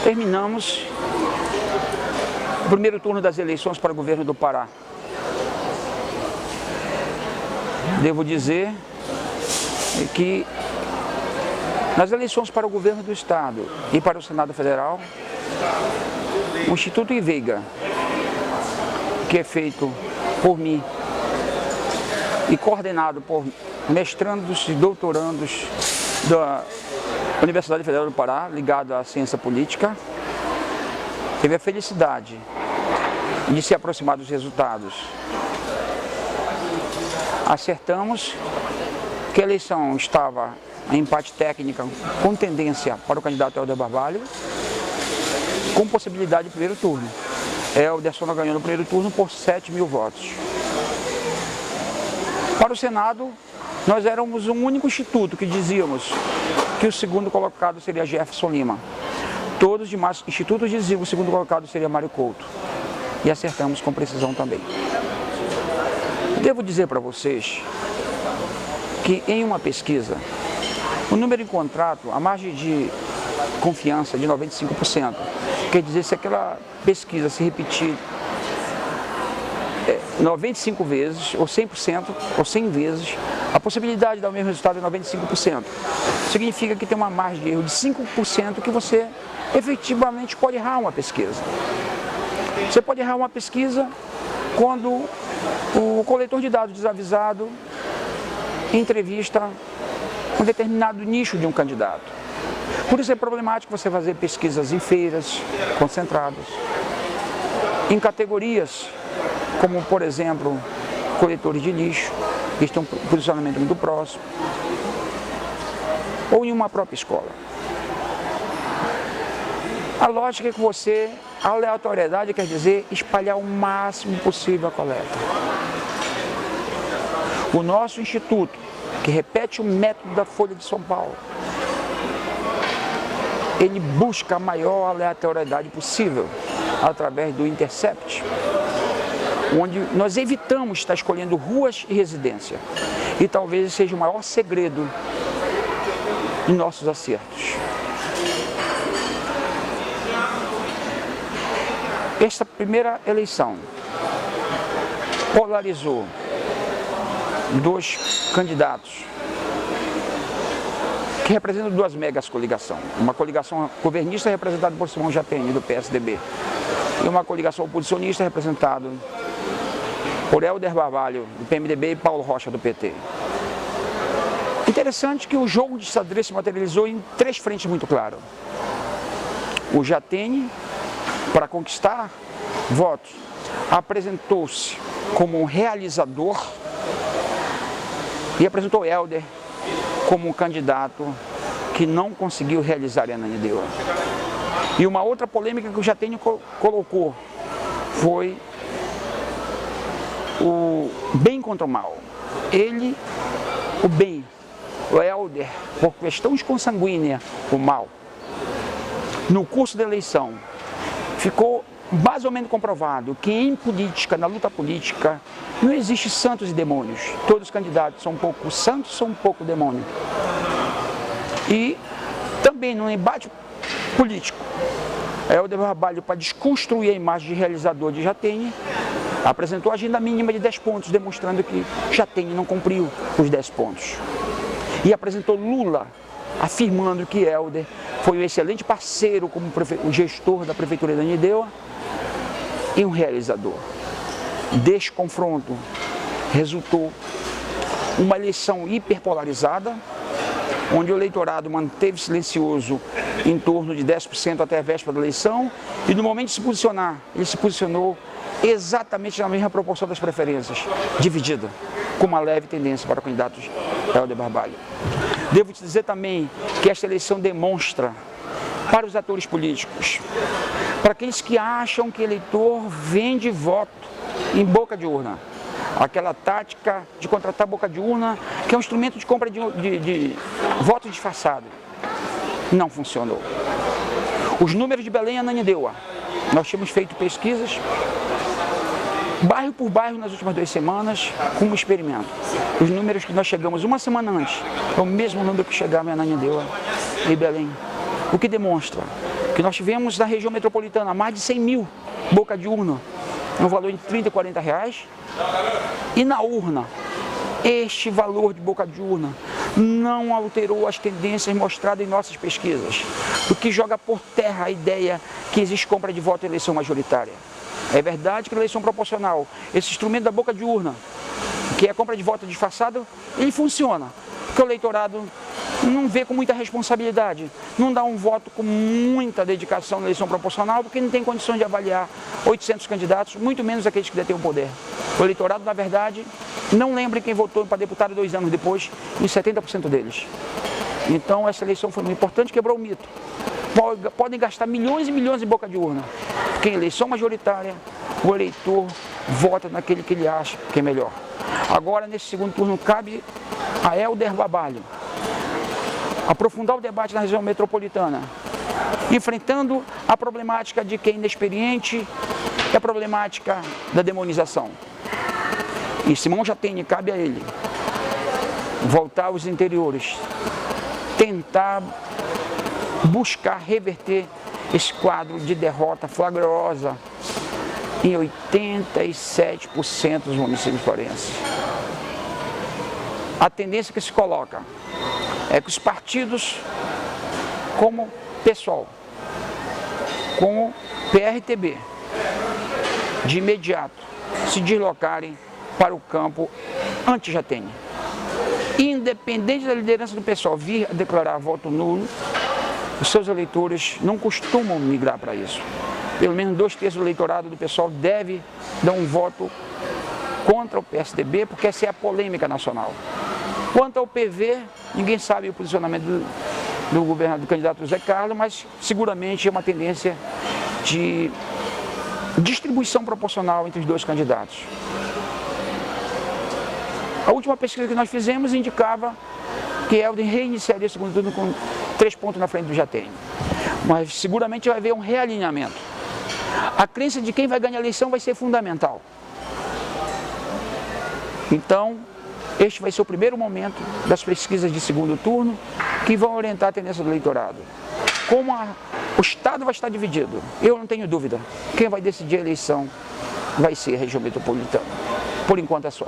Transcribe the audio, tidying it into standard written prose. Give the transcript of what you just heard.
Terminamos o primeiro turno das eleições para o governo do Pará. Devo dizer que nas eleições para o governo do Estado e para o Senado Federal, o Instituto Iveiga, que é feito por mim e coordenado por mestrandos e doutorandos da Universidade Federal do Pará, ligado à ciência política, teve a felicidade de se aproximar dos resultados. Acertamos que a eleição estava em empate técnico com tendência para o candidato Helder Barbalho, com possibilidade de primeiro turno. Helder só ganhou no primeiro turno por 7.000 votos. Para o Senado, nós éramos o único instituto que dizíamos que o segundo colocado seria Jefferson Lima. Todos os demais institutos diziam que o segundo colocado seria Mário Couto. E acertamos com precisão também. Devo dizer para vocês que em uma pesquisa, o número encontrado, a margem de confiança de 95%, quer dizer, se aquela pesquisa se repetir 95 vezes, ou 100%, ou 100 vezes, a possibilidade de dar o mesmo resultado é 95%. Significa que tem uma margem de erro de 5% que você efetivamente pode errar uma pesquisa. Você pode errar uma pesquisa quando o coletor de dados desavisado entrevista um determinado nicho de um candidato. Por isso é problemático você fazer pesquisas em feiras concentradas, em categorias como, por exemplo, coletores de lixo, que estão em um posicionamento muito próximo, ou em uma própria escola. A lógica é que você, a aleatoriedade quer dizer espalhar o máximo possível a coleta. O nosso instituto, que repete o método da Folha de São Paulo, ele busca a maior aleatoriedade possível através do Intercept, onde nós evitamos estar escolhendo ruas e residência. E talvez esse seja o maior segredo de nossos acertos. Esta primeira eleição polarizou dois candidatos que representam duas megas coligações. Uma coligação governista representada por Simão Jatene, do PSDB, e uma coligação oposicionista representada por Helder Barbalho, do PMDB, e Paulo Rocha, do PT. Interessante que o jogo de xadrez se materializou em três frentes muito claras. O Jatene, para conquistar votos, apresentou-se como um realizador e apresentou Helder como um candidato que não conseguiu realizar em Ananindeua. E uma outra polêmica que o Jatene colocou foi o bem contra o mal. Ele, o bem, o Helder, por questões consanguíneas, o mal. No curso da eleição, ficou mais ou menos comprovado que em política, na luta política, não existe santos e demônios. Todos os candidatos são um pouco santos, são um pouco demônios. E também no embate político, Helder Barbalho, para desconstruir a imagem de realizador de Jatene, apresentou a agenda mínima de 10 pontos, demonstrando que Jatene não cumpriu os 10 pontos. E apresentou Lula, afirmando que Helder foi um excelente parceiro como gestor da Prefeitura de Ananindeua e um realizador. Deste confronto resultou uma eleição hiperpolarizada, onde o eleitorado manteve silencioso em torno de 10% até a véspera da eleição, e no momento de se posicionar, ele se posicionou exatamente na mesma proporção das preferências, dividida, com uma leve tendência para o candidato Helder Barbalho. Devo te dizer também que esta eleição demonstra para os atores políticos, para aqueles que acham que eleitor vende voto em boca de urna, aquela tática de contratar boca de urna, que é um instrumento de compra de voto disfarçado, não funcionou. Os números de Belém e Ananindeua, nós tínhamos feito pesquisas, bairro por bairro nas últimas 2 semanas, com um experimento. Os números que nós chegamos uma semana antes, é o mesmo número que chegava em Ananindeua e Belém. O que demonstra que que nós tivemos na região metropolitana mais de 100 mil boca de urna, no valor de R$30 e R$40, e na urna, este valor de boca de urna não alterou as tendências mostradas em nossas pesquisas, o que joga por terra a ideia que existe compra de voto em eleição majoritária. É verdade que na eleição proporcional, esse instrumento da boca de urna, que é a compra de voto disfarçado, ele funciona, porque o eleitorado não vê com muita responsabilidade, não dá um voto com muita dedicação na eleição proporcional, porque não tem condições de avaliar 800 candidatos, muito menos aqueles que detêm o poder. O eleitorado, na verdade, não lembra quem votou para deputado 2 anos depois, em 70% deles. Então, essa eleição foi muito importante, quebrou o mito. Podem gastar milhões e milhões em boca de urna, porque em eleição majoritária, o eleitor vota naquele que ele acha que é melhor. Agora, nesse segundo turno, cabe a Helder Barbalho aprofundar o debate na região metropolitana, enfrentando a problemática de quem é inexperiente e a problemática da demonização. E Simão Jatene, cabe a ele voltar aos interiores, tentar buscar reverter esse quadro de derrota flagrosa em 87% dos municípios forenses. A tendência que se coloca é que os partidos como PSOL, como PRTB, de imediato se deslocarem para o campo anti-Jatene. Independente da liderança do PSOL vir a declarar voto nulo, os seus eleitores não costumam migrar para isso. Pelo menos 2/3 do eleitorado do PSOL deve dar um voto contra o PSDB, porque essa é a polêmica nacional. Quanto ao PV, ninguém sabe o posicionamento do candidato José Carlos, mas seguramente é uma tendência de distribuição proporcional entre os dois candidatos. A última pesquisa que nós fizemos indicava que Helder reiniciaria o segundo turno com 3 pontos na frente do Jatene. Mas seguramente vai haver um realinhamento. A crença de quem vai ganhar a eleição vai ser fundamental. Então, este vai ser o primeiro momento das pesquisas de segundo turno que vão orientar a tendência do eleitorado. Como o Estado vai estar dividido, eu não tenho dúvida, quem vai decidir a eleição vai ser a região metropolitana. Por enquanto é só.